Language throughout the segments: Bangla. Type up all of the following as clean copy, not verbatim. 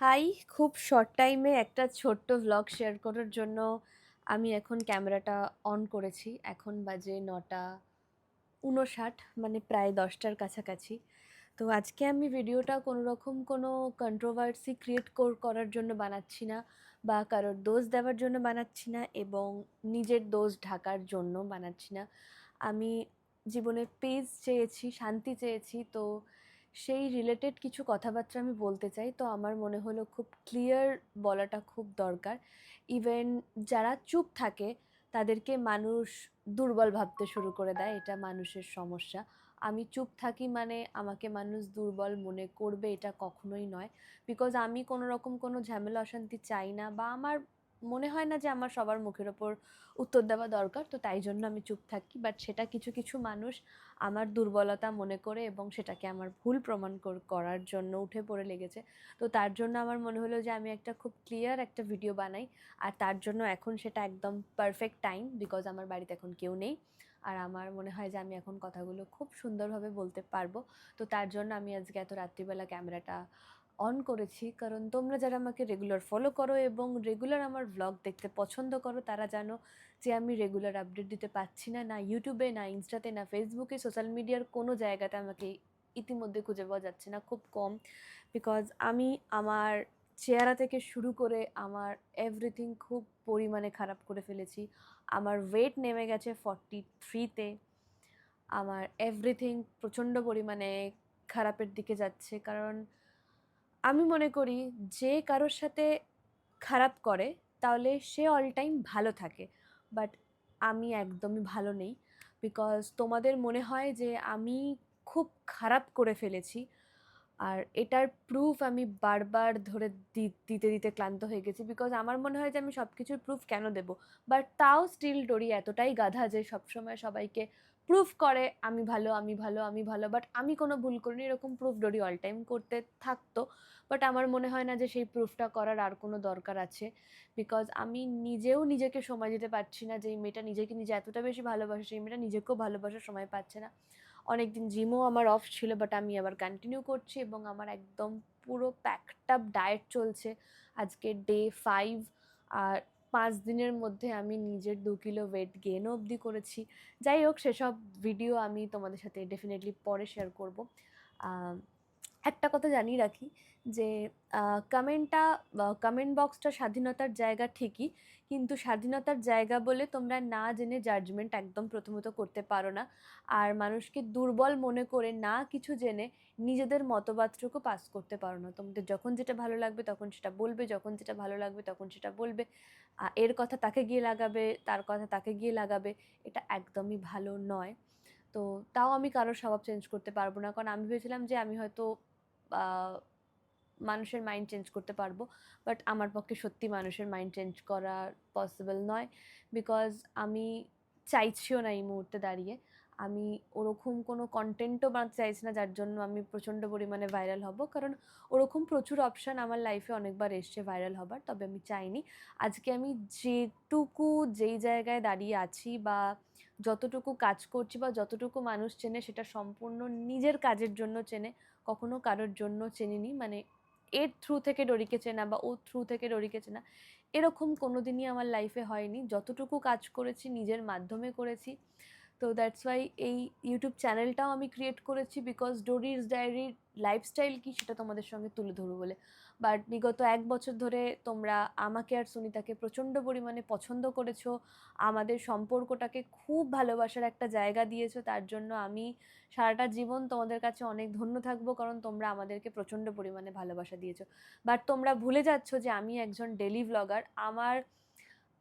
হাই, খুব শর্ট টাইমে একটা ছোট্ট ভ্লগ শেয়ার করার জন্য আমি এখন ক্যামেরাটা অন করেছি। এখন বাজে ৯:৫৯, মানে প্রায় ১০টার কাছাকাছি। তো আজকে আমি ভিডিওটা কোনোরকম কোনো কন্ট্রোভার্সি ক্রিয়েট করার জন্য বানাচ্ছি না, বা কারোর দোষ দেওয়ার জন্য বানাচ্ছি না, এবং নিজের দোষ ঢাকার জন্য বানাচ্ছি না। আমি জীবনে পিস চেয়েছি, শান্তি চেয়েছি। তো সেই রিলেটেড কিছু কথাবার্তা আমি বলতে চাই। তো আমার মনে হলো খুব ক্লিয়ার বলাটা খুব দরকার। ইভেন যারা চুপ থাকে তাদেরকে মানুষ দুর্বল ভাবতে শুরু করে দেয়, এটা মানুষের সমস্যা। আমি চুপ থাকি মানে আমাকে মানুষ দুর্বল মনে করবে, এটা কখনোই নয়। বিকজ আমি কোনো রকম কোনো ঝামেলা অশান্তি চাই না, বা আমার মনে হয় না যে আমার সবার মুখের ওপর উত্তর দেওয়া দরকার। তো তাই জন্য আমি চুপ থাকি। বাট সেটা কিছু কিছু মানুষ আমার দুর্বলতা মনে করে এবং সেটাকে আমার ভুল প্রমাণ করার জন্য উঠে পড়ে লেগেছে। তো তার জন্য আমার মনে হলো যে আমি একটা খুব ক্লিয়ার একটা ভিডিও বানাই। আর তার জন্য এখন সেটা একদম পারফেক্ট টাইম, বিকজ আমার বাড়িতে এখন কেউ নেই। আর আমার মনে হয় যে আমি এখন কথাগুলো খুব সুন্দরভাবে বলতে পারবো। তো তার জন্য আমি আজকে এত রাত্রিবেলা ক্যামেরাটা অন করেছি, কারণ তোমরা যারা আমাকে রেগুলার ফলো করো এবং রেগুলার আমার ভ্লগ দেখতে পছন্দ করো, তারা জানো যে আমি রেগুলার আপডেট দিতে পারছি না, না ইউটিউবে, না ইনস্টাতে, না ফেসবুকে, সোশ্যাল মিডিয়ার কোনো জায়গাতে আমাকে ইতিমধ্যে খুঁজে পাওয়া যাচ্ছে না, খুব কম। বিকজ আমি আমার চেহারা থেকে শুরু করে আমার এভরিথিং খুব পরিমাণে খারাপ করে ফেলেছি। আমার ওয়েট নেমে গেছে 43-তে। আমার এভরিথিং প্রচণ্ড পরিমাণে খারাপের দিকে যাচ্ছে, কারণ আমি মনে করি যে কারোর সাথে খারাপ করে তাহলে সে অল টাইম ভালো থাকে। বাট আমি একদমই ভালো নেই। বিকজ তোমাদের মনে হয় যে আমি খুব খারাপ করে ফেলেছি, আর এটার প্রুফ আমি বারবার ধরে দিতে দিতে ক্লান্ত হয়ে গেছি। বিকজ আমার মনে হয় যে আমি সব কিছুর প্রুফ কেন দেবো। বাট তাও স্টিল ডোরি এতটাই গাধা যে সবসময় সবাইকে প্রুফ করে আমি ভালো, আমি ভালো, আমি ভালো, বাট আমি কোনো ভুল করিনি, এরকম প্রুফ ডোরি অল টাইম করতে থাকতো। বাট আমার মনে হয় না যে সেই প্রুফটা করার আর কোনো দরকার আছে। বিকজ আমি নিজেও নিজেকে সময় দিতে পারছি না। যেই মেয়েটা নিজেকে নিজে এতটা বেশি ভালোবাসে, সেই মেয়েটা নিজেকেও ভালোবাসার সময় পাচ্ছে না। অনেকদিন জিমও আমার অফ ছিল, বাট আমি আবার কন্টিনিউ করছি, এবং আমার একদম পুরো প্যাকড আপ ডায়েট চলছে। আজকে ডে 5। আর 5 দিনের মধ্যে আমি নিজের 2 কিলো ওয়েট গেনও অবধি করেছি। যাই হোক, সেসব ভিডিও আমি তোমাদের সাথে ডেফিনেটলি পরে শেয়ার করব। একটা কথা জানিয়ে রাখি যে কমেন্ট বক্সটা স্বাধীনতার জায়গা ঠিকই, কিন্তু স্বাধীনতার জায়গা বলে তোমরা না জেনে জাজমেন্ট একদম প্রথমত করতে পারো না। আর মানুষকে দুর্বল মনে করে না কিছু জেনে নিজেদের মতবাদটুকু পাস করতে পারো না। তোমাদের যখন যেটা ভালো লাগবে তখন সেটা বলবে, যখন যেটা ভালো লাগবে তখন সেটা বলবে। এর কথা তাকে গিয়ে লাগাবে, তার কথা তাকে গিয়ে লাগাবে, এটা একদমই ভালো নয়। তো তাও আমি কারোর স্বভাব চেঞ্জ করতে পারবো না, কারণ আমি ভেবেছিলাম যে আমি হয়তো মানুষের মাইন্ড চেঞ্জ করতে পারবো। বাট আমার পক্ষে সত্যি মানুষের মাইন্ড চেঞ্জ করা পসিবল নয়। বিকজ আমি চাইছিও না এই মুহূর্তে দাঁড়িয়ে। আমি ওরকম কোনো কন্টেন্টও বানাতে চাইছি না যার জন্য আমি প্রচণ্ড পরিমাণে ভাইরাল হব, কারণ ওরকম প্রচুর অপশান আমার লাইফে অনেকবার এসছে ভাইরাল হবার। তবে আমি চাইনি। আজকে আমি যেটুকু যেই জায়গায় দাঁড়িয়ে আছি, বা যতটুকু কাজ করছি, বা যতটুকু মানুষ চেনে, সেটা সম্পূর্ণ নিজের কাজের জন্য চেনে, কখনো কারোর জন্য চেনিনি। মানে এর থ্রু থেকে ডরিকে চেনা বা ওর থ্রু থেকে ডরিকে চেনা, এরকম কোনো দিনই আমার লাইফে হয়নি। যতটুকু কাজ করেছি নিজের মাধ্যমে করেছি। তো দ্যাটস ওয়াই এই ইউটিউব চ্যানেলটাও আমি ক্রিয়েট করেছি, বিকজ ডোরিজ ডায়েরির লাইফস্টাইল কী সেটা তোমাদের সঙ্গে তুলে ধরবো বলে। বাট বিগত 1 বছর ধরে তোমরা আমাকে আর সুনিতাকে প্রচণ্ড পরিমাণে পছন্দ করেছো, আমাদের সম্পর্কটাকে খুব ভালোবাসার একটা জায়গা দিয়েছো। তার জন্য আমি সারাটা জীবন তোমাদের কাছে অনেক ধন্য থাকবো, কারণ তোমরা আমাদেরকে প্রচণ্ড পরিমাণে ভালোবাসা দিয়েছো। বাট তোমরা ভুলে যাচ্ছ যে আমি একজন ডেলি ভ্লগার।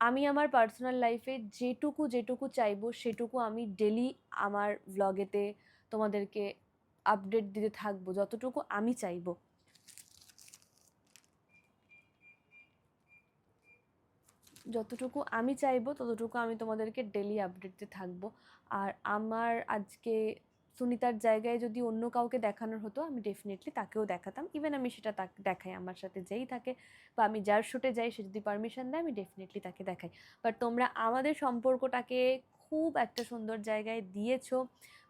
আমি আমার পার্সোনাল লাইফে যেটুকু যেটুকু চাইবো সেটুকু আমি ডেলি আমার ভ্লগেতে তোমাদেরকে আপডেট দিতে থাকবো, যতটুকু আমি চাইবো। যতটুকু আমি চাইবো ততটুকু আমি তোমাদেরকে ডেলি আপডেট দিতে থাকবো। আর আমার আজকে সুনিতার জায়গায় যদি অন্য কাউকে দেখানোর হতো, আমি ডেফিনেটলি তাকেও দেখাতাম। ইভেন আমি সেটা তাকে দেখাই, আমার সাথে যেই থাকে বা আমি যার শ্যুটে যাই সে যদি পারমিশন দেয় আমি ডেফিনেটলি তাকে দেখাই। বাট তোমরা আমাদের সম্পর্কটাকে খুব একটা সুন্দর জায়গায় দিয়েছো,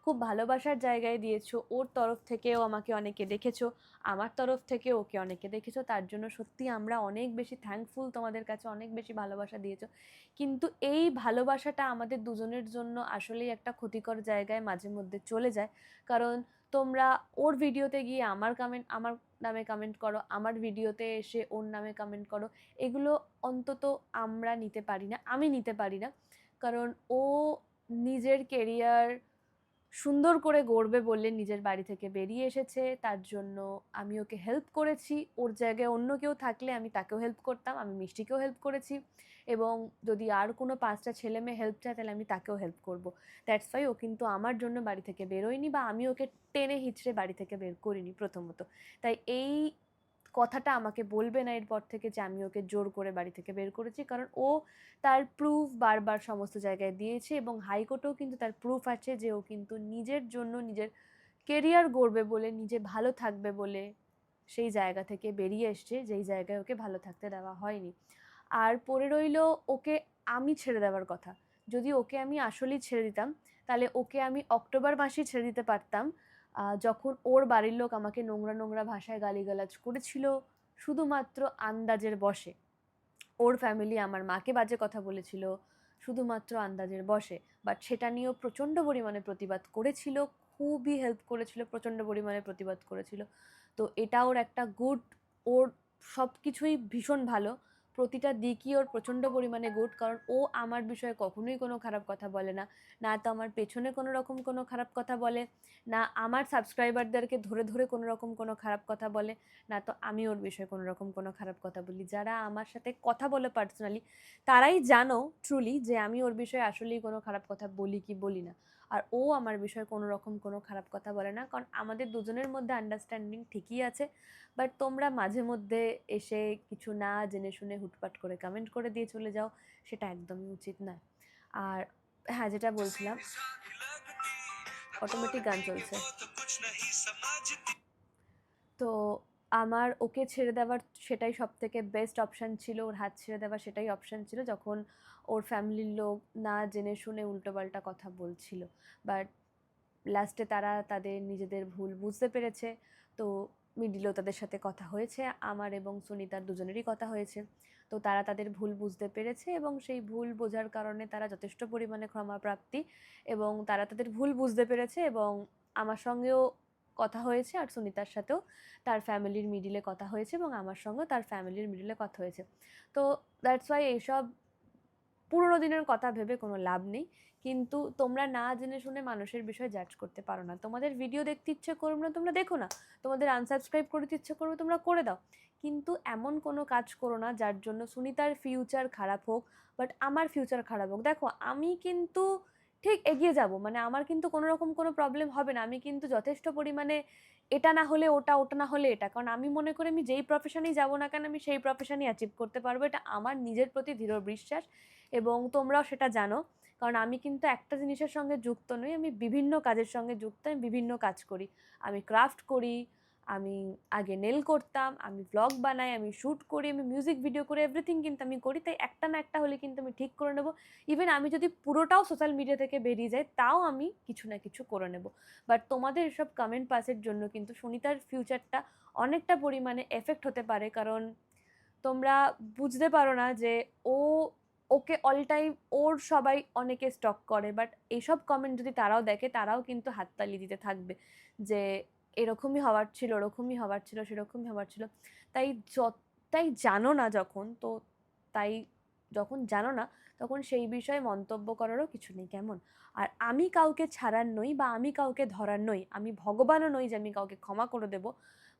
খুব ভালোবাসার জায়গায় দিয়েছো। ওর তরফ থেকেও আমাকে অনেকে দেখেছো, আমার তরফ থেকেও ওকে অনেকে দেখেছো। তার জন্য সত্যি আমরা অনেক বেশি থ্যাঙ্কফুল, তোমাদের কাছে অনেক বেশি ভালোবাসা দিয়েছো। কিন্তু এই ভালোবাসাটা আমাদের দুজনের জন্য আসলেই একটা ক্ষতিকর জায়গায় মাঝে মধ্যে চলে যায়। কারণ তোমরা ওর ভিডিওতে গিয়ে আমার নামে কমেন্ট করো, আমার ভিডিওতে এসে ওর নামে কমেন্ট করো। এগুলো অন্তত আমরা নিতে পারি না, আমি নিতে পারি না। কারণ ও নিজের কেরিয়ার সুন্দর করে গড়বে বলে নিজের বাড়ি থেকে বেরিয়ে এসেছে। তার জন্য আমি ওকে হেল্প করেছি। ওর জায়গায় অন্য কেউ থাকলে আমি তাকেও হেল্প করতাম, আমি মিষ্টিকেও হেল্প করেছি, এবং যদি আর কোনো 5টা ছেলে মেয়ে হেল্প চায় তাহলে আমি তাকেও হেল্প করব। দ্যাটস ওয়াই ও কিন্তু আমার জন্য বাড়ি থেকে বেরোয়নি, বা আমি ওকে টেনে হিচড়ে বাড়ি থেকে বের করিনি প্রথমত। তাই এই কথাটা আমাকে বলবে না এরপর থেকে যে আমি ওকে জোর করে বাড়ি থেকে বের করেছি। কারণ ও তার প্রুফ বারবার সমস্ত জায়গায় দিয়েছে, এবং হাইকোর্টেও কিন্তু তার প্রুফ আছে যে ও কিন্তু নিজের জন্য, নিজের কেরিয়ার গড়বে বলে, নিজে ভালো থাকবে বলে সেই জায়গা থেকে বেরিয়ে এসছে, যেই জায়গায় ওকে ভালো থাকতে দেওয়া হয়নি। আর পড়ে রইল ওকে আমি ছেড়ে দেওয়ার কথা। যদি ওকে আমি আসলেই ছেড়ে দিতাম, তাহলে ওকে আমি অক্টোবর মাসেই ছেড়ে দিতে পারতাম, যখন ওর বাড়ির লোক আমাকে নোংরা নোংরা ভাষায় গালিগালাজ করেছিল শুধুমাত্র আন্দাজের বশে। ওর ফ্যামিলি আমার মাকে বাজে কথা বলেছিল শুধুমাত্র আন্দাজের বশে। বাট সেটা নিয়েও প্রচণ্ড পরিমাণে প্রতিবাদ করেছিল, খুবই হেল্প করেছিল, প্রচণ্ড পরিমাণে প্রতিবাদ করেছিল। তো এটা ওর একটা গুড, ওর সব কিছুই ভীষণ ভালো, প্রতিটা দিকই ওর প্রচণ্ড পরিমাণে গুড। কারণ ও আমার বিষয়ে কখনোই কোনো খারাপ কথা বলে না, না তো আমার পেছনে কোনো রকম কোনো খারাপ কথা বলে, না আমার সাবস্ক্রাইবারদেরকে ধরে ধরে কোনো রকম কোনো খারাপ কথা বলে, না তো আমি ওর বিষয়ে কোনো রকম কোনো খারাপ কথা বলি। যারা আমার সাথে কথা বলে পার্সোনালি, তারাই জানো ট্রুলি যে আমি ওর বিষয়ে আসলেই কোনো খারাপ কথা বলি কি বলি না। আর ও আমার বিষয়ে কোনো রকম কোনো খারাপ কথা বলে না, কারণ আমাদের দুজনের মধ্যে আন্ডারস্ট্যান্ডিং ঠিকই আছে। বাট তোমরা মাঝে মধ্যে এসে কিছু না জেনে শুনে হুটপাট করে কমেন্ট করে দিয়ে চলে যাও, সেটা একদমই উচিত নয়। আর হ্যাঁ, যেটা বলছিলাম, অটোমেটিক গান চলছে। তো আমার ওকে ছেড়ে দেওয়ার সেটাই সবথেকে বেস্ট অপশান ছিল, ওর হাত ছেড়ে দেওয়া সেটাই অপশান ছিল, যখন ওর ফ্যামিলির লোক না জেনে শুনে উল্টোপাল্টা কথা বলছিল। বাট লাস্টে তারা তাদের নিজেদের ভুল বুঝতে পেরেছে। তো মিডিলেও তাদের সাথে কথা হয়েছে, আমার এবং সুনিতার দুজনেরই কথা হয়েছে। তো তারা তাদের ভুল বুঝতে পেরেছে, এবং সেই ভুল বোঝার কারণে তারা যথেষ্ট পরিমাণে ক্ষমাপ্রাপ্তি, এবং তারা তাদের ভুল বুঝতে পেরেছে। এবং আমার সঙ্গেও কথা হয়েছে, আর সুনিতার সাথেও তার ফ্যামিলির মিডিলে কথা হয়েছে, এবং আমার সঙ্গেও তার ফ্যামিলির মিডিলে কথা হয়েছে। তো দ্যাটস ওয়াই এইসব পুরোনো দিনের কথা ভেবে কোনো লাভ নেই। কিন্তু তোমরা না জেনে শুনে মানুষের বিষয়ে জাজ করতে পারো না। তোমাদের ভিডিও দেখতে ইচ্ছে করবে না, তোমরা দেখো না। তোমাদের আনসাবস্ক্রাইব করতে ইচ্ছে করবে, তোমরা করে দাও। কিন্তু এমন কোনো কাজ করো না যার জন্য সুনিতার ফিউচার খারাপ হোক, বাট আমার ফিউচার খারাপ হোক। দেখো, আমি কিন্তু ঠিক এগিয়ে যাব, মানে আমার কিন্তু কোনো রকম কোনো প্রবলেম হবে না। আমি কিন্তু যথেষ্ট পরিমাণে এটা না হলে ওটা, ওটা না হলে এটা, কারণ আমি মনে করি আমি যেই প্রফেশনেই যাবো না কেন আমি সেই প্রফেশনই অ্যাচিভ করতে পারবো। এটা আমার নিজের প্রতি দৃঢ় বিশ্বাস, এবং তোমরাও সেটা জানো। কারণ আমি কিন্তু একটা জিনিসের সঙ্গে যুক্ত নই, আমি বিভিন্ন কাজের সঙ্গে যুক্ত, আমি বিভিন্ন কাজ করি। আমি ক্রাফট করি, আমি আগে নেল করতাম, আমি ব্লগ বানাই, আমি শ্যুট করি, আমি মিউজিক ভিডিও করি, এভরিথিং কিন্তু আমি করি। তাই একটা না একটা হলে কিন্তু আমি ঠিক করে নেব। ইভেন আমি যদি পুরোটাও সোশ্যাল মিডিয়া থেকে বেরিয়ে যাই, তাও আমি কিছু না কিছু করে নেব। বাট তোমাদের এসব কমেন্ট পাসের জন্য কিন্তু সুনিতার ফিউচারটা অনেকটা পরিমাণে এফেক্ট হতে পারে। কারণ তোমরা বুঝতে পারো না যে ও, ওকে অল টাইম ওর সবাই অনেকে স্টক করে, বাট এইসব কমেন্ট যদি তারাও দেখে, তারাও কিন্তু হাততালি দিতে থাকবে যে এরকমই হওয়ার ছিল, ওরকমই হওয়ার ছিল, সেরকমই হওয়ার ছিল। তাই তাই জানো না যখন, তো তাই যখন জানো না তখন সেই বিষয়ে মন্তব্য করারও কিছু নেই, কেমন? আর আমি কাউকে ছাড়ার নই, বা আমি কাউকে ধরার নই, আমি ভগবানও নই যে আমি কাউকে ক্ষমা করে দেব,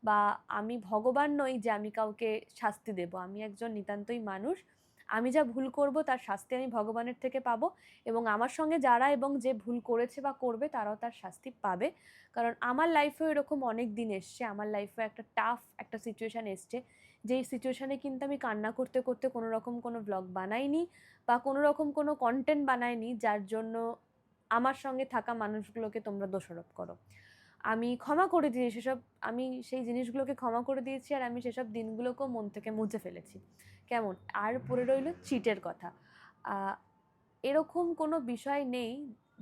বা আমি ভগবান নই যে আমি কাউকে শাস্তি দেব। আমি একজন নিতান্তই মানুষ, আমি যা ভুল করব তার শাস্তি আমি ভগবানের থেকে পাবো, এবং আমার সঙ্গে যারা এবং যে ভুল করেছে বা করবে তারাও তার শাস্তি পাবে। কারণ আমার লাইফেও এরকম অনেক দিন এসছে, আমার লাইফে একটা টাফ একটা সিচুয়েশান এসছে, যেই সিচুয়েশানে কিন্তু আমি কান্না করতে করতে কোনো রকম কোনো ব্লগ বানাইনি, বা কোনো রকম কোনো কন্টেন্ট বানাইনি যার জন্য আমার সঙ্গে থাকা মানুষগুলোকে তোমরা দোষারোপ করো। আমি ক্ষমা করে দিয়েছি সেসব, আমি সেই জিনিসগুলোকে ক্ষমা করে দিয়েছি, আর আমি সেসব দিনগুলোকেও মন থেকে মুছে ফেলেছি, কেমন? আর পড়ে রইল চিটের কথা। এরকম কোনো বিষয় নেই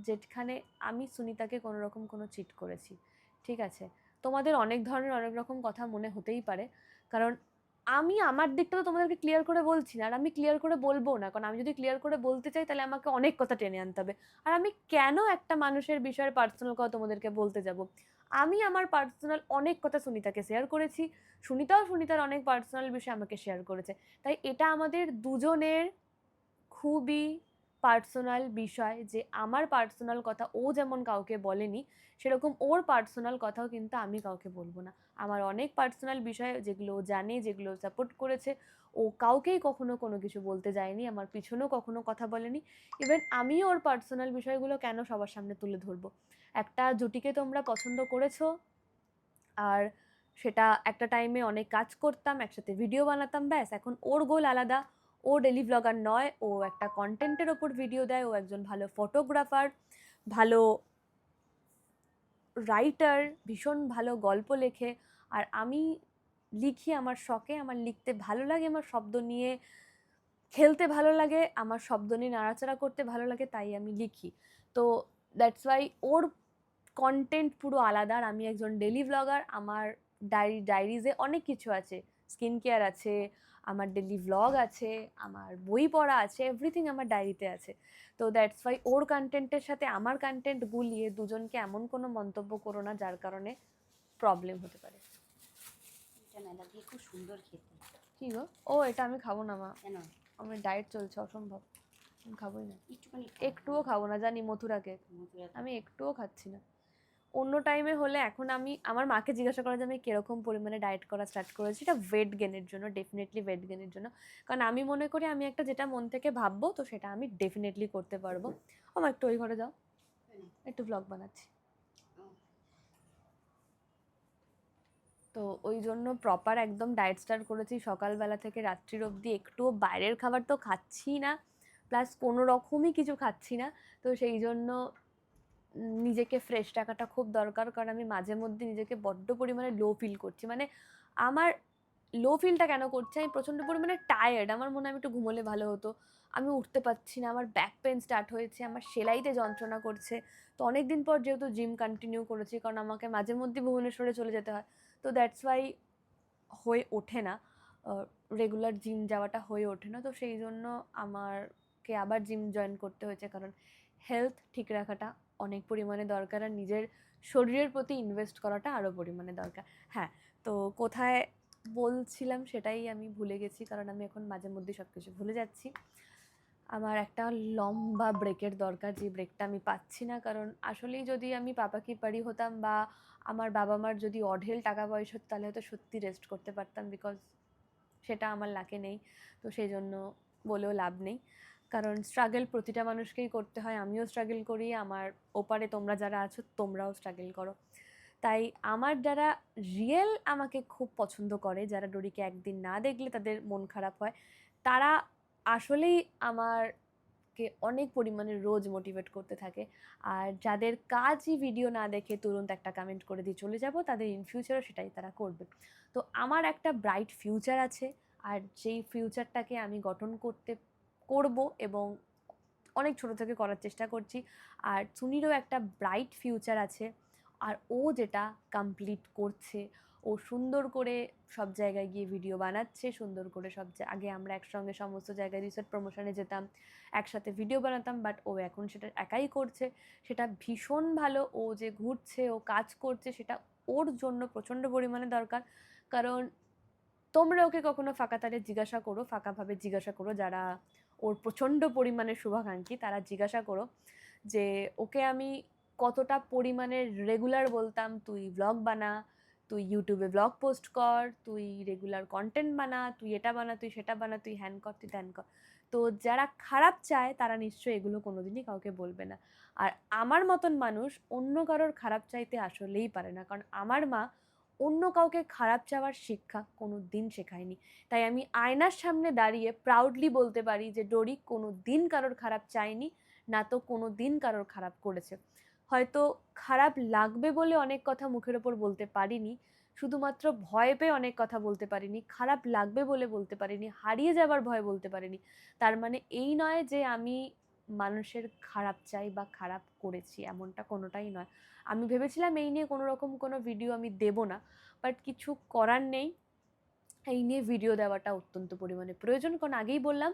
যেখানে আমি সুনিতাকে কোনো রকম কোনো চিট করেছি, ঠিক আছে? তোমাদের অনেক ধরনের অনেক রকম কথা মনে হতেই পারে, কারণ আমি আমার দিকটা তো তোমাদেরকে ক্লিয়ার করে বলছি না, আর আমি ক্লিয়ার করে বলবো না, কারণ আমি যদি ক্লিয়ার করে বলতে চাই তাহলে আমাকে অনেক কথা টেনে আনতে হবে। আর আমি কেন একটা মানুষের বিষয়ে পার্সোনাল কথা তোমাদেরকে বলতে যাব? আমি আমার পার্সোনাল অনেক কথা সুনিতাকে শেয়ার করেছি, সুনিতাও সুনিতার অনেক পার্সোনাল বিষয় আমাকে শেয়ার করেছে। তাই এটা আমাদের দুজনের খুবই পার্সোনাল বিষয়, যে আমার পার্সোনাল কথা ও যেমন কাউকে বলেনি, সেরকম ওর পার্সোনাল কথাও কিন্তু আমি কাউকে বলবো না। আমার অনেক পার্সোনাল বিষয় যেগুলো ও জানে, যেগুলো সাপোর্ট করেছে, ও কাউকেই কখনো কোনো কিছু বলতে যায়নি, আমার পিছনেও কখনো কথা বলেনি। ইভেন আমিও ওর পার্সোনাল বিষয়গুলো কেন সবার সামনে তুলে ধরবো? একটা জুটিকে তোমরা পছন্দ করেছো, আর সেটা একটা টাইমে অনেক কাজ করতাম, একসাথে ভিডিও বানাতাম, ব্যাস এখন ওর গোল আলাদা। ও ডেলি ব্লগার নয়, ও একটা কন্টেন্টের ওপর ভিডিও দেয়, ও একজন ভালো ফটোগ্রাফার, ভালো রাইটার, ভীষণ ভালো গল্প লেখে। আর আমি লিখি আমার শখে, আমার লিখতে ভালো লাগে, আমার শব্দ নিয়ে খেলতে ভালো লাগে, আমার শব্দ নিয়ে নাড়াচাড়া করতে ভালো লাগে, তাই আমি লিখি। তো দ্যাটস ওয়াই ওর কন্টেন্ট পুরো আলাদা, আর আমি একজন ডেলি ব্লগার। আমার ডায়েরিজে অনেক কিছু আছে, স্কিন কেয়ার আছে, আমার ডেলি ব্লগ আছে, আমার বই পড়া আছে, এভরিথিং আমার ডায়েরিতে আছে। তো দ্যাটস ওয়াই ওর কন্টেন্টের সাথে আমার কন্টেন্ট গুলিয়ে দুজনকে এমন কোনো মন্তব্য করো না যার কারণে প্রবলেম হতে পারে। এটা মেলা দিয়ে খুব সুন্দর খেতে। কি গো? ও এটা আমি খাবো না মা, কেন? আমার ডায়েট চলছে, অসম্ভব, আমি খাবোই না, একটুখানি একটুও খাবো না, জানি মথুরা কেক, আমি একটুও খাচ্ছি না। অন্য টাইমে হলে, এখন আমি আমার মাকে জিজ্ঞাসা করা যে আমি কিরকম পরিমাণে ডায়েট করা স্টার্ট করেছি, এটা ওয়েট গেনের জন্য, ডেফিনেটলি ওয়েট গেনের জন্য। কারণ আমি মনে করি আমি একটা যেটা মন থেকে ভাববো তো সেটা আমি ডেফিনেটলি করতে পারবো। আমার একটু ওই ঘরে যাও, একটু ব্লগ বানাচ্ছি। তো ওই জন্য প্রপার একদম ডায়েট স্টার্ট করেছি, সকালবেলা থেকে রাত্রির অবধি একটুও বাইরের খাবার তো খাচ্ছি না, প্লাস কোনো রকমই কিছু খাচ্ছি না। তো সেই জন্য নিজেকে ফ্রেশ রাখাটা খুব দরকার, কারণ আমি মাঝে মধ্যে নিজেকে বড্ড পরিমাণে লো ফিল করছি। মানে আমার লো ফিলটা কেন করছি, আমি প্রচণ্ড পরিমাণে টায়ার্ড, আমার মনে হয় আমি একটু ঘুমোলে ভালো হতো, আমি উঠতে পারছি না, আমার ব্যাক পেন স্টার্ট হয়েছে, আমার সেলাইতে যন্ত্রণা করছে। তো অনেক দিন পর যেহেতু জিম কন্টিনিউ করেছি, কারণ আমাকে মাঝে মধ্যে ভুবনেশ্বরে চলে যেতে হয়, তো দ্যাটস ওয়াই হয়ে ওঠে না, রেগুলার জিম যাওয়াটা হয়ে ওঠে না। তো সেই জন্য আমারকে আবার জিম জয়েন করতে হয়েছে, কারণ হেলথ ঠিক রাখাটা অনেক পরিমাণে দরকার, আর নিজের শরীরের প্রতি ইনভেস্ট করাটা আরও পরিমাণে দরকার। হ্যাঁ, তো কোথায় বলছিলাম সেটাই আমি ভুলে গেছি, কারণ আমি এখন মাঝে মধ্যে সব কিছু ভুলে যাচ্ছি। আমার একটা লম্বা ব্রেকের দরকার, যে ব্রেকটা আমি পাচ্ছি না, কারণ আসলেই যদি আমি পাপা কি পারি হতাম, বা আমার বাবা মার যদি অঢেল টাকা পয়সা হতো, তাহলে হয়তো সত্যি রেস্ট করতে পারতাম, বিকজ সেটা আমার লাকে নেই। তো সেই জন্য বলেও লাভ নেই, কারণ স্ট্রাগল প্রতিটা মানুষকেই করতে হয়, আমিও স্ট্রাগল করি, আমার ওপারে তোমরা যারা আছো তোমরাও স্ট্রাগল করো। তাই আমার যারা রিয়েল আমাকে খুব পছন্দ করে, যারা ডোরিকে একদিন না দেখলে তাদের মন খারাপ হয়, তারা আসলেই আমারকে অনেক পরিমাণে রোজ মোটিভেট করতে থাকে। আর যাদের কাজই ভিডিও না দেখে তুরন্ত একটা কমেন্ট করে দিয়ে চলে যাব, তাদের ইন ফিউচারও সেটাই তারা করবে। তো আমার একটা ব্রাইট ফিউচার আছে, আর যেই ফিউচারটাকে আমি গঠন করব, এবং অনেক ছোট থেকে করার চেষ্টা করছি। আর সুনিরও একটা ব্রাইট ফিউচার আছে, আর ও যেটা কমপ্লিট করছে, ও সুন্দর করে সব জায়গায় গিয়ে ভিডিও বানাচ্ছে, সুন্দর করে আগে আমরা একসঙ্গে সমস্ত জায়গায় রিসেট প্রমোশনে যেতাম, একসাথে ভিডিও বানাতাম, বাট ও এখন সেটা একাই করছে, সেটা ভীষণ ভালো। ও যে ঘুরছে, ও কাজ করছে, সেটা ওর জন্য প্রচণ্ড পরিমাণে দরকার। কারণ তোমরা ওকে কখনো ফাঁকা তালে জিজ্ঞাসা করো, ফাঁকাভাবে জিজ্ঞাসা করো, যারা ওর প্রচণ্ড পরিমাণে শুভাকাঙ্ক্ষী তারা জিজ্ঞাসা করো যে ওকে আমি কতটা পরিমাণে রেগুলার বলতাম, তুই ব্লগ বানা, তুই ইউটিউবে ব্লগ পোস্ট কর, তুই রেগুলার কন্টেন্ট বানা, তুই এটা বানা, তুই সেটা বানা, তুই হ্যান কর, তুই ত্যান কর। তো যারা খারাপ চায় তারা নিশ্চয়ই এগুলো কোনোদিনই কাউকে বলবে না। আর আমার মতন মানুষ অন্য কারোর খারাপ চাইতে আসলেই পারে না, কারণ আমার মা অন্য কাউকে খারাপ চাওয়ার শিক্ষা কোনো দিন শেখায়নি। তাই আমি আয়নার সামনে দাঁড়িয়ে প্রাউডলি বলতে পারি যে ডোরি কোনো দিন কারোর খারাপ চায়নি, না তো কোনো দিন কারোর খারাপ করেছে। হয়তো খারাপ লাগবে বলে অনেক কথা মুখের ওপর বলতে পারিনি, শুধুমাত্র ভয় পেয়ে অনেক কথা বলতে পারিনি, খারাপ লাগবে বলে বলতে পারিনি, হারিয়ে যাবার ভয় বলতে পারিনি। তার মানে এই নয় যে আমি মানুষের খারাপ চাই বা খারাপ করেছি, এমনটা কোনোটাই নয়। আমি ভেবেছিলাম এই নিয়ে কোনো রকম কোনো ভিডিও আমি দেব না, বাট কিছু করার নেই, এই নিয়ে ভিডিও দেওয়াটা অত্যন্ত পরিমাণে প্রয়োজন। কারণ আগেই বললাম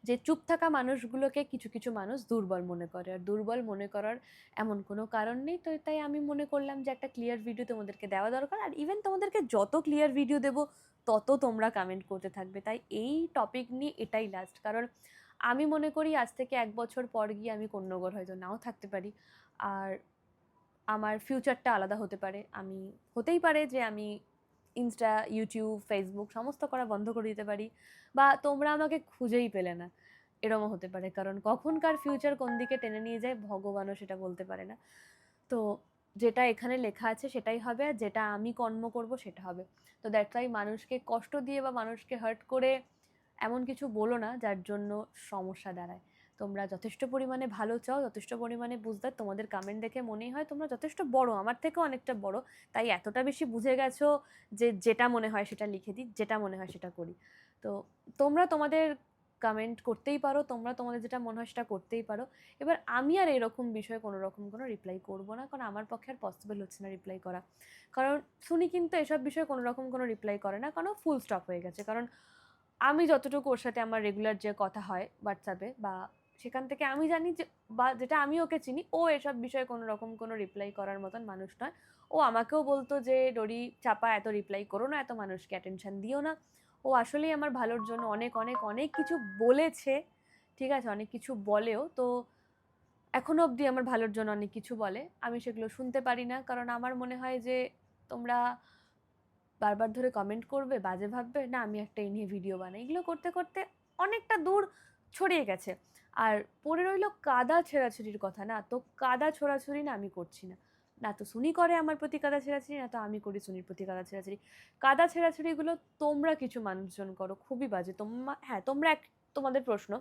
যে চুপ থাকা মানুষগুলোকে কিছু কিছু মানুষ দুর্বল মনে করে, আর দুর্বল মনে করার এমন কোনো কারণ নেই। তো তাই আমি মনে করলাম যে একটা ক্লিয়ার ভিডিও তোমাদেরকে দেওয়া দরকার। আর ইভেন তোমাদেরকে যত ক্লিয়ার ভিডিও দেবো তত তোমরা কমেন্ট করতে থাকবে, তাই এই টপিক নিয়ে এটাই লাস্ট। কারণ আমি মনে করি আজ থেকে 1 বছর পর গিয়ে আমি কন্যগর হয়তো নাও থাকতে পারি, আর আমার ফিউচারটা আলাদা হতে পারে। আমি হতেই পারে যে আমি ইনস্টা, ইউটিউব, ফেসবুক সমস্ত করা বন্ধ করে দিতে পারি, বা তোমরা আমাকে খুঁজেই পেলে না, এরমও হতে পারে। কারণ কখনকার ফিউচার কোন দিকে টেনে নিয়ে যায় ভগবানও সেটা বলতে পারে না। তো যেটা এখানে লেখা আছে সেটাই হবে, আর যেটা আমি কর্ম করব সেটা হবে। তো দ্যাটস ওয়াই মানুষকে কষ্ট দিয়ে বা মানুষকে হার্ট করে এমন কিছু বলো না যার জন্য সমস্যা দাঁড়ায়। তোমরা যথেষ্ট পরিমাণে ভালো চাও, যথেষ্ট পরিমাণে বুঝদার, তোমাদের কমেন্ট দেখে মনেই হয় তোমরা যথেষ্ট বড়, আমার থেকেও অনেকটা বড়, তাই এতটা বেশি বুঝে গেছো যে যেটা মনে হয় সেটা লিখে দিই, যেটা মনে হয় সেটা করি। তো তোমরা তোমাদের কমেন্ট করতেই পারো, তোমরা তোমাদের যেটা মনে হয় সেটা করতেই পারো। এবার আমি আর এরকম বিষয়ে কোনো রকম কোনো রিপ্লাই করবো না, কারণ আমার পক্ষে আর পসিবল হচ্ছে না রিপ্লাই করা। কারণ শুনি কিন্তু এসব বিষয়ে কোনো রকম কোনো রিপ্লাই করে না, কারণ ফুল স্টপ হয়ে গেছে। কারণ আমি যতটুকু ওর সাথে আমার রেগুলার যে কথা হয় হোয়াটসঅ্যাপে, বা সেখান থেকে আমি জানি যে, বা যেটা আমি ওকে চিনি, ও এসব বিষয়ে কোনো রকম কোনো রিপ্লাই করার মতন মানুষ নয়। ও আমাকেও বলতো যে ডোরি চাপা এত রিপ্লাই করো না, এত মানুষকে অ্যাটেনশন দিও না। ও আসলেই আমার ভালোর জন্য অনেক অনেক অনেক কিছু বলেছে, ঠিক আছে, অনেক কিছু বলেও। তো এখনো অবধি আমার ভালোর জন্য অনেক কিছু বলে, আমি সেগুলো শুনতে পারি না, কারণ আমার মনে হয় যে তোমরা বারবার ধরে কমেন্ট করবে, বাজে ভাববে, না আমি একটা এই নিয়ে ভিডিও বানাই, এগুলো করতে করতে অনেকটা দূর ছড়িয়ে গেছে। আর পড়ে রইলো কাদা ছেঁড়াছুড়ির কথা, না তো কাদা ছোড়াছুড়ি না আমি করছি না, না তো সুনি করে আমার প্রতি কাদা ছেঁড়াছুড়ি, না তো আমি করি সুনির প্রতি কাদা ছেঁড়াছুড়ি। কাদা ছেঁড়াছুড়িগুলো তোমরা কিছু মানুষজন করো, খুবই বাজে। হ্যাঁ, তোমরা তোমাদের প্রশ্ন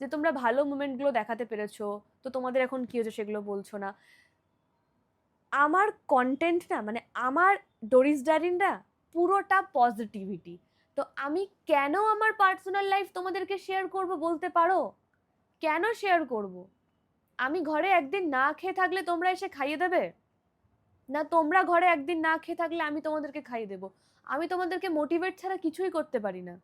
যে তোমরা ভালো মুমেন্টগুলো দেখাতে পেরেছো, তো তোমাদের এখন কি হচ্ছে সেগুলো বলছো না। আমার কন্টেন্ট না, মানে আমার ডোরিস ডারিন না, পুরোটা পজিটিভিটি। তো আমি কেন আমার পার্সোনাল লাইফ তোমাদেরকে শেয়ার করব বলতে পারো? কেন শেয়ার করব? আমি ঘরে একদিন না খেয়ে থাকলে তোমরা এসে খাইয়ে দেবে? না তোমরা ঘরে একদিন না খেয়ে থাকলে আমি তোমাদেরকে খাইয়ে দেবো? আমি তোমাদেরকে মোটিভেট ছাড়া কিছুই করতে পারি না।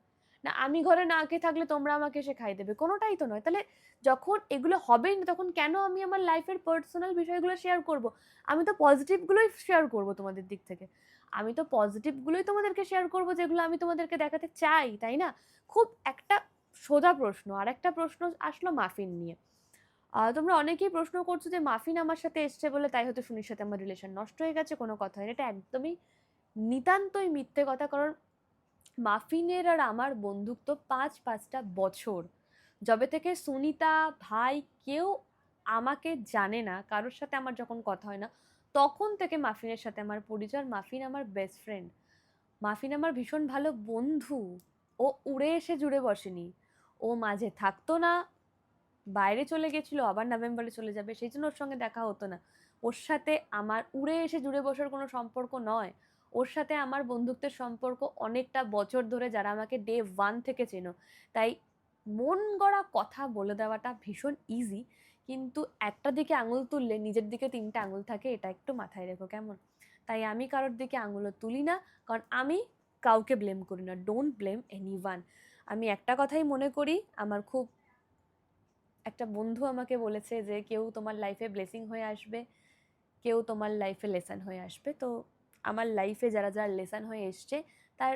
না আমি ঘরে না খেয়ে থাকলে তোমরা আমাকে এসে খাইয়ে দেবে? কোনোটাই তো নয়। তাহলে যখন এগুলো হবেই না তখন কেন আমি আমার লাইফের পার্সোনাল বিষয়গুলো শেয়ার করব? আমি তো পজিটিভগুলোই শেয়ার করব তোমাদের দিক থেকে। আমি তো পজিটিভগুলোই তোমাদেরকে শেয়ার করব যেগুলো আমি তোমাদেরকে দেখাতে চাই, তাই না? খুব একটা সোজা প্রশ্ন। আরেকটা প্রশ্ন আসলো মাফিন নিয়ে। তোমরা অনেকেই প্রশ্ন করছো যে মাফিন আমার সাথে এসছে বলে তাই হয়তো সুনির সাথে আমার রিলেশন নষ্ট হয়ে গেছে, কোনো কথা হয় না। এটা একদমই নিতান্তই মিথ্যে কথা। কারণ মাফিনের আর আমার বন্ধুত্ব ৫টা বছর। যবে থেকে সুনিতা, ভাই কেউ আমাকে জানে না, কারোর সাথে আমার যখন কথা হয় না, তখন থেকে মাফিনের সাথে আমার পরিচয়। আর মাফিন আমার বেস্ট ফ্রেন্ড, মাফিন আমার ভীষণ ভালো বন্ধু। ও উড়ে এসে জুড়ে বসেনি, ও মাঝে থাকতো না, বাইরে চলে গেছিল, আবার নভেম্বরে চলে যাবে, সেই জন্য ওর সঙ্গে দেখা হতো না। ওর সাথে আমার উড়ে এসে জুড়ে বসার কোনো সম্পর্ক নয়। ওর সাথে আমার বন্ধুত্বের সম্পর্ক অনেকটা বছর ধরে, যারা আমাকে ডে 1 থেকে চেনো। তাই মন গড়া কথা বলে দেওয়াটা ভীষণ ইজি, কিন্তু একটা দিকে আঙুল তুললে নিজের দিকে 3টে আঙুল থাকে, এটা একটু মাথায় রেখো কেমন। তাই আমি কারোর দিকে আঙুলও তুলি না, কারণ আমি কাউকে ব্লেম করি না। Don't blame anyone. আমি একটা কথাই মনে করি, আমার খুব একটা বন্ধু আমাকে বলেছে যে কেউ তোমার লাইফে ব্লেসিং হয়ে আসবে, কেউ তোমার লাইফে লেসন হয়ে আসবে। তো আমার লাইফে যারা যারা লেসন হয়ে এসছে তার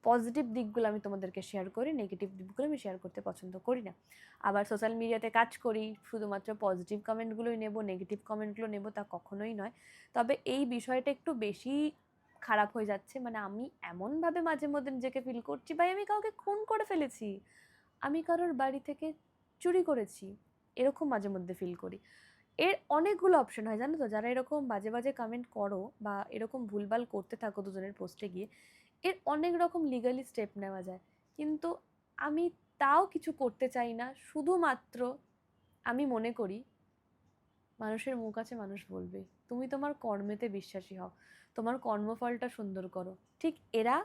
পজিটিভ দিকগুলো আমি তোমাদেরকে শেয়ার করি, নেগেটিভ দিকগুলো আমি শেয়ার করতে পছন্দ করি না। আবার সোশ্যাল মিডিয়াতে কাজ করি, শুধুমাত্র পজিটিভ কমেন্টগুলোই নেব, নেগেটিভ কমেন্টগুলো নেব তা কখনোই নয়। তবে এই বিষয়টা একটু বেশি খারাপ হয়ে যাচ্ছে, মানে আমি এমনভাবে মাঝে মধ্যে নিজেকে ফিল করছি ভাই আমি কাউকে খুন করে ফেলেছি, আমি কারোর বাড়ি থেকে চুরি করেছি, এরকম মাঝে মধ্যে ফিল করি। এর অনেকগুলো অপশন হয় জানো তো, যারা এরকম বাজে বাজে কমেন্ট করো বা এরকম ভুলভাল করতে থাকো দুজনের পোস্টে গিয়ে, এর অনেক রকম লিগালি স্টেপ নেওয়া যায়। কিন্তু আমি তাও কিছু করতে চাই না, শুধুমাত্র আমি মনে করি মানুষের মুখ আছে, মানুষ বলবে। তুমি তোমার কর্মেতে বিশ্বাসী হও, তোমার কর্মফলটা সুন্দর করো। ঠিক এরা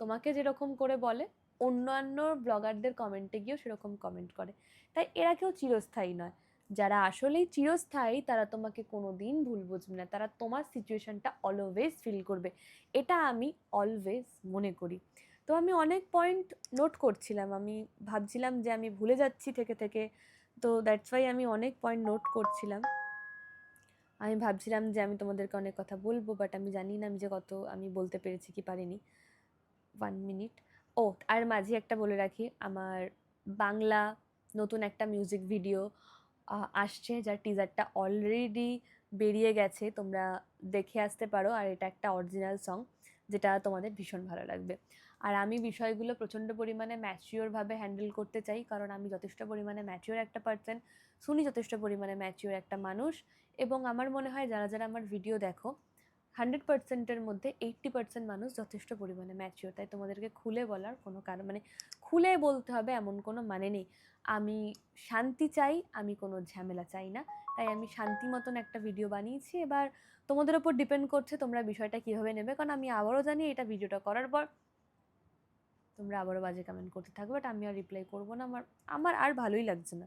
তোমাকে যেরকম করে বলে অন্যান্য ব্লগারদের কমেন্টে গিয়েও সেরকম কমেন্ট করে। তাই এরা কেউ চিরস্থায়ী নয়। যারা আসলেই চিরস্থায়ী তারা তোমাকে কোনোদিন ভুল বুঝবে না, তারা তোমার সিচুয়েশনটা অলওয়েজ ফিল করবে, এটা আমি অলওয়েজ মনে করি। তো আমি অনেক পয়েন্ট নোট করছিলাম, আমি ভাবছিলাম যে আমি ভুলে যাচ্ছি থেকে থেকে, তো দ্যাটস ওয়াই আমি অনেক পয়েন্ট নোট করছিলাম। আমি ভাবছিলাম যে আমি তোমাদেরকে অনেক কথা বলবো, বাট আমি জানি না আমি যে কত আমি বলতে পেরেছি কি পারিনি। 1 মিনিট। ও, আর মাঝে একটা বলে রাখি, আমার বাংলা নতুন একটা মিউজিক ভিডিও আসছে, যার টিজারটা অলরেডি বেরিয়ে গেছে, তোমরা দেখে আসতে পারো। আর এটা একটা অরিজিনাল সং, যেটা তোমাদের ভীষণ ভালো লাগবে। আর আমি বিষয়গুলো প্রচণ্ড পরিমাণে ম্যাচিওরভাবে হ্যান্ডেল করতে চাই, কারণ আমি যথেষ্ট পরিমাণে ম্যাচিওর একটা পার্সন, শুনি যথেষ্ট পরিমাণে ম্যাচিওর একটা মানুষ। এবং আমার মনে হয় যারা যারা আমার ভিডিও দেখো 100%-এর মধ্যে 80% মানুষ যথেষ্ট পরিমাণে ম্যাচিওর। তাই তোমাদেরকে খুলে বলার কোনো কারণ, মানে খুলে বলতে হবে এমন কোনো মানে নেই। আমি শান্তি চাই, আমি কোনো ঝামেলা চাই না, তাই আমি শান্তি মতন একটা ভিডিও বানিয়েছি। এবার তোমাদের ওপর ডিপেন্ড করছে তোমরা বিষয়টা কীভাবে নেবে, কারণ আমি আবারও জানি এটা ভিডিওটা করার পর তোমরা আবারও বাজে কমেন্ট করতে থাকবে, বাট আমি আর রিপ্লাই করবো না, আমার আমার আর ভালোই লাগছে না।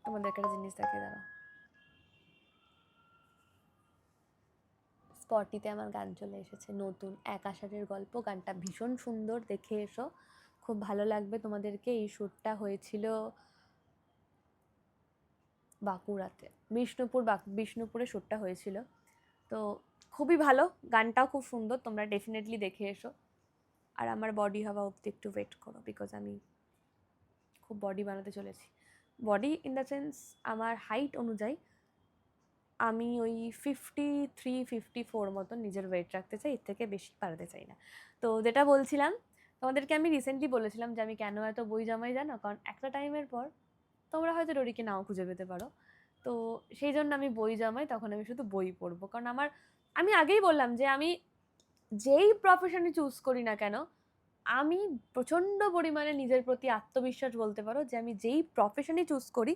তোমাদেরকে একটা জিনিস দেখে দাঁড়াও, স্পটিতে আমার গান চলে এসেছে নতুন, এক আষাঢ়ের গল্প, গানটা ভীষণ সুন্দর, দেখে এসো, খুব ভালো লাগবে তোমাদেরকে। এই শ্যুটটা হয়েছিল বাঁকুড়াতে, বিষ্ণুপুরে শ্যুটটা হয়েছিল। তো খুবই ভালো, গানটাও খুব সুন্দর, তোমরা ডেফিনেটলি দেখে এসো। আর আমার বডি হওয়া অবধি একটু ওয়েট করো, বিকজ আমি খুব বডি বানাতে চলেছি। বডি ইন দ্য সেন্স আমার হাইট অনুযায়ী আমি ওই 53-54 মতন নিজের ওয়েট রাখতে চাই, এর থেকে বেশি বাড়াতে চাই না। তো যেটা বলছিলাম, তোমাদেরকে আমি রিসেন্টলি বলেছিলাম যে আমি কেন এত বই জমাই জানো, কারণ একটা টাইমের পর তোমরা হয়তো ডোরিকে নাও খুঁজে পেতে পারো। তো সেই জন্য আমি বই জমাই, তখন আমি শুধু বই পড়বো। কারণ আমি আগেই বললাম যে আমি যেই প্রফেশনে চুজ করি না কেন, আমি প্রচণ্ড পরিমাণে নিজের প্রতি আত্মবিশ্বাস বলতে পারো যে আমি যেই প্রফেশনই চুজ করি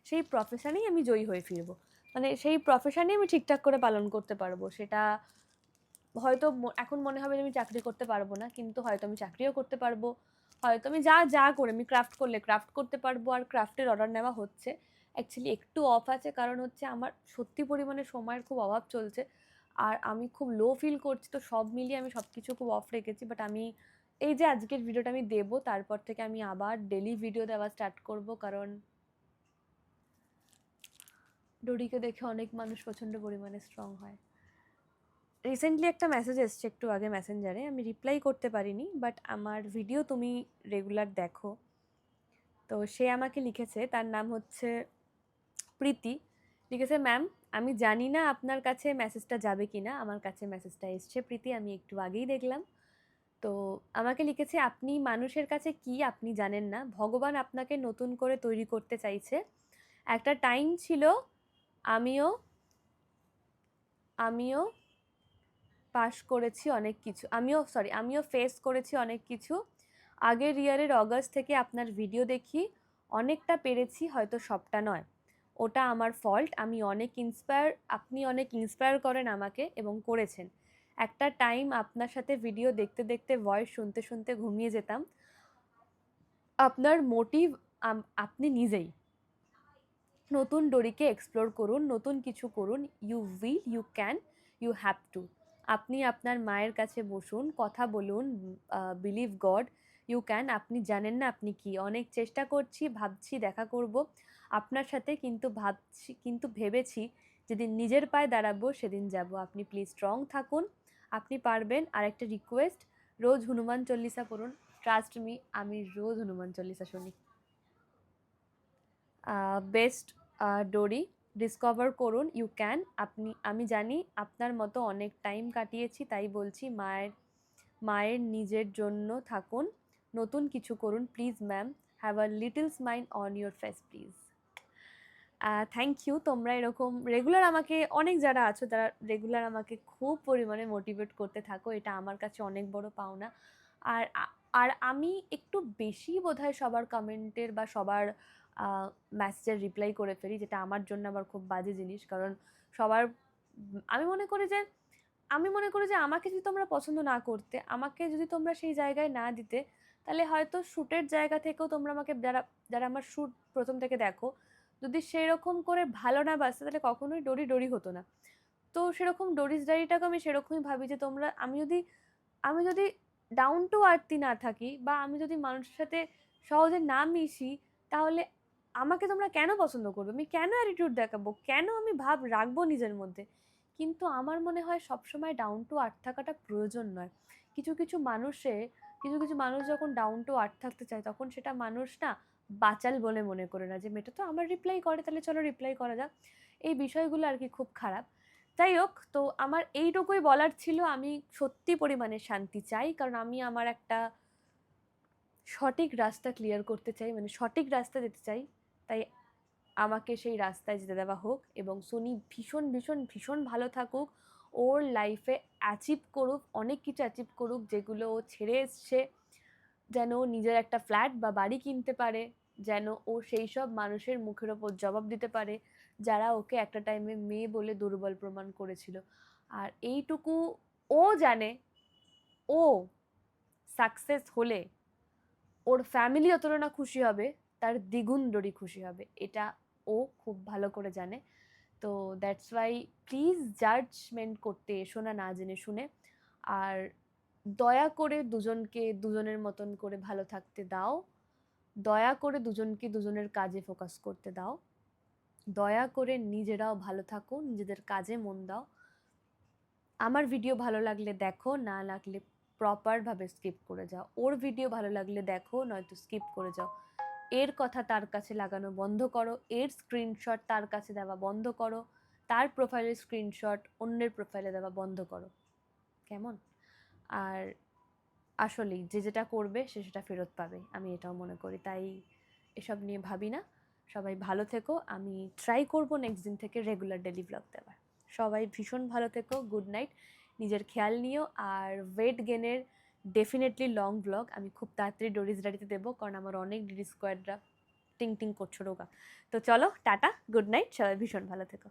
সেই প্রফেশনেই আমি জয়ী হয়ে ফিরবো, মানে সেই প্রফেশনই আমি ঠিকঠাক করে পালন করতে পারবো। সেটা হয়তো এখন মনে হবে যে আমি চাকরি করতে পারবো না, কিন্তু হয়তো আমি চাকরিও করতে পারবো, হয়তো আমি যা যা করে আমি ক্রাফট করলে ক্রাফট করতে পারবো। আর ক্রাফটের অর্ডার নেওয়া হচ্ছে, অ্যাকচুয়ালি একটু অফ আছে, কারণ হচ্ছে আমার সত্যি পরিমাণে সময়ের খুব অভাব চলছে, আর আমি খুব লো ফিল করছি। তো সব মিলিয়ে আমি সব কিছু খুব অফ রেখেছি, বাট আমি এই যে আজকের ভিডিওটা আমি দেবো, তারপর থেকে আমি আবার ডেলি ভিডিও দেওয়া স্টার্ট করব, কারণ ডোরিকে দেখে অনেক মানুষ প্রচণ্ড পরিমাণে স্ট্রং হয়। রিসেন্টলি একটা মেসেজ এসছে একটু আগে মেসেঞ্জারে, আমি রিপ্লাই করতে পারিনি, বাট আমার ভিডিও তুমি রেগুলার দেখো, তো সে আমাকে লিখেছে, তার নাম হচ্ছে প্রীতি, লিখেছে, ম্যাম আমি জানি না আপনার কাছে মেসেজটা যাবে কি না, আমার কাছে মেসেজটা এসছে প্রীতি, আমি একটু আগেই দেখলাম। তো আমাকে লিখেছে, আপনি মানুষের কাছে কি আপনি জানেন না, ভগবান আপনাকে নতুন করে তৈরি করতে চাইছে। একটা টাইম ছিল আমিও আমিও পাস করেছি অনেক কিছু, আমিও ফেস করেছি অনেক কিছু। আগের ইয়ারের অগাস্ট থেকে আপনার ভিডিও দেখি, অনেকটা পেরেছি, হয়তো সবটা নয়, ওটা আমার ফল্ট। আপনি অনেক ইন্সপায়ার করেন আমাকে এবং করেছেন। একটা টাইম আপনার সাথে ভিডিও দেখতে দেখতে ভয়েস শুনতে শুনতে ঘুমিয়ে যেতাম। আপনার মোটিভ আপনি নিজেই। নতুন ডোরিকে এক্সপ্লোর করুন, নতুন কিছু করুন, you will, you can, you have to. আপনি আপনার মায়ের কাছে বসুন, কথা বলুন, বিলিভ গড, ইউ ক্যান। আপনি জানেন না আপনি কি, অনেক চেষ্টা করছি, ভাবছি দেখা করব আপনার সাথে, কিন্তু ভেবেছি যেদিন নিজের পায়ে দাঁড়াবো সেদিন যাব। আপনি প্লিজ স্ট্রং থাকুন, আপনি পারবেন। আর একটা রিকোয়েস্ট, রোজ হনুমান চল্লিশা পড়ুন, ট্রাস্ট মি আমি রোজ হনুমান চল্লিশা শুনি। বেস্ট ডোরি, ডিসকভার করুন, ইউ ক্যান। আমি জানি আপনার মতো অনেক টাইম কাটিয়েছি, তাই বলছি মায়ের নিজের জন্য থাকুন, নতুন কিছু করুন please ma'am, have a little smile on your face please. Thank you. তোমরা এরকম রেগুলার আমাকে, অনেক যারা আছো তারা রেগুলার আমাকে খুব পরিমাণে মোটিভেট করতে থাকো, এটা আমার কাছে অনেক বড় পাওনা। আর আর আমি একটু বেশি বোধহয় সবার কমেন্টের বা সবার মেসেজের রিপ্লাই করে ফেলি, যেটা আমার জন্য আবার খুব বাজে জিনিস। কারণ সবার আমি মনে করি যে আমাকে যদি তোমরা পছন্দ না করতে, আমাকে যদি তোমরা সেই জায়গায় না দিতে, তাহলে হয়তো শ্যুটের জায়গা থেকেও তোমরা আমাকে, যারা যারা আমার শ্যুট প্রথম থেকে দেখো, যদি সেরকম করে ভালো না বাসতে, তাহলে কখনোই ডোরি ডোরি হতো না। তো সেরকম ডোরিস ডায়েরিটাকে আমি সেরকমই ভাবি যে তোমরা, আমি যদি ডাউন টু আর্থই না থাকি, বা আমি যদি মানুষের সাথে সহজে না মিশি, তাহলে আমাকে তোমরা কেন পছন্দ করবে? আমি কেন অ্যাটিটিউড দেখাবো? কেন আমি ভাব রাখবো নিজের মধ্যে? কিন্তু আমার মনে হয় সবসময় ডাউন টু আর্থ থাকাটা প্রয়োজন নয়। কিছু কিছু মানুষ যখন ডাউন টু আর্থ থাকতে চায়, তখন সেটা মানুষ না বাচাল বলে মনে করে না, যে মেয়েটা তো আমার রিপ্লাই করে, তাহলে চলো রিপ্লাই করা যাক। এই বিষয়গুলো আর কি খুব খারাপ। যাই হোক, তো আমার এইটুকুই বলার ছিল। আমি সত্যি পরিমাণে শান্তি চাই, কারণ আমি আমার একটা সঠিক রাস্তা ক্লিয়ার করতে চাই, মানে সঠিক রাস্তা যেতে চাই। তাই আমাকে সেই রাস্তায় যেতে দেওয়া হোক, এবং সোনি ভীষণ ভীষণ ভীষণ ভালো থাকুক, ওর লাইফে অ্যাচিভ করুক, অনেক কিছু অ্যাচিভ করুক যেগুলো ও ছেড়ে এসছে। যেন ও নিজের একটা ফ্ল্যাট বা বাড়ি কিনতে পারে, যেন ও সেই সব মানুষের মুখের ওপর জবাব দিতে পারে যারা ওকে একটা টাইমে মেয়ে বলে দুর্বল প্রমাণ করেছিল। আর এইটুকু ও জানে, ও সাকসেস হলে ওর ফ্যামিলি যতটা না খুশি হবে, তার দ্বিগুণ ডোরি খুশি হবে, এটা ও খুব ভালো করে জানে। তো দ্যাটস ওয়াই প্লিজ জাজমেন্ট করতে এসো না, না জেনে শুনে। আর দয়া করে দুজনকে দুজনের মতন করে ভালো থাকতে দাও, দয়া করে দুজনকে দুজনের কাজে ফোকাস করতে দাও, দয়া করে নিজেরাও ভালো থাকো, নিজেদের কাজে মন দাও। আমার ভিডিও ভালো লাগলে দেখো, না লাগলে প্রপারভাবে স্কিপ করে যাও। ওর ভিডিও ভালো লাগলে দেখো, নয়তো স্কিপ করে যাও। এর কথা তার কাছে লাগানো বন্ধ করো, এর স্ক্রিনশট তার কাছে দেওয়া বন্ধ করো, তার প্রোফাইলের স্ক্রিনশট অন্যের প্রোফাইলে দেওয়া বন্ধ করো, কেমন? আর আসলেই যে যেটা করবে সে সেটা ফেরত পাবে, আমি এটাও মনে করি। তাই এসব নিয়ে ভাবি না। সবাই ভালো থেকো। আমি ট্রাই করবো নেক্সট দিন থেকে রেগুলার ডেলি ব্লগ দেওয়ার। সবাই ভীষণ ভালো থেকো, গুড নাইট, নিজের খেয়াল নিও। আর ওয়েট গেনের ডেফিনেটলি লং ব্লগ আমি খুব তাড়াতাড়ি ডোরিস ডায়েরিতে দেবো, কারণ আমার অনেক ডিডি স্কোয়াডরা টিং টিং করছো রোগা। তো চলো টাটা, গুড নাইট, সবাই ভীষণ ভালো থেকো।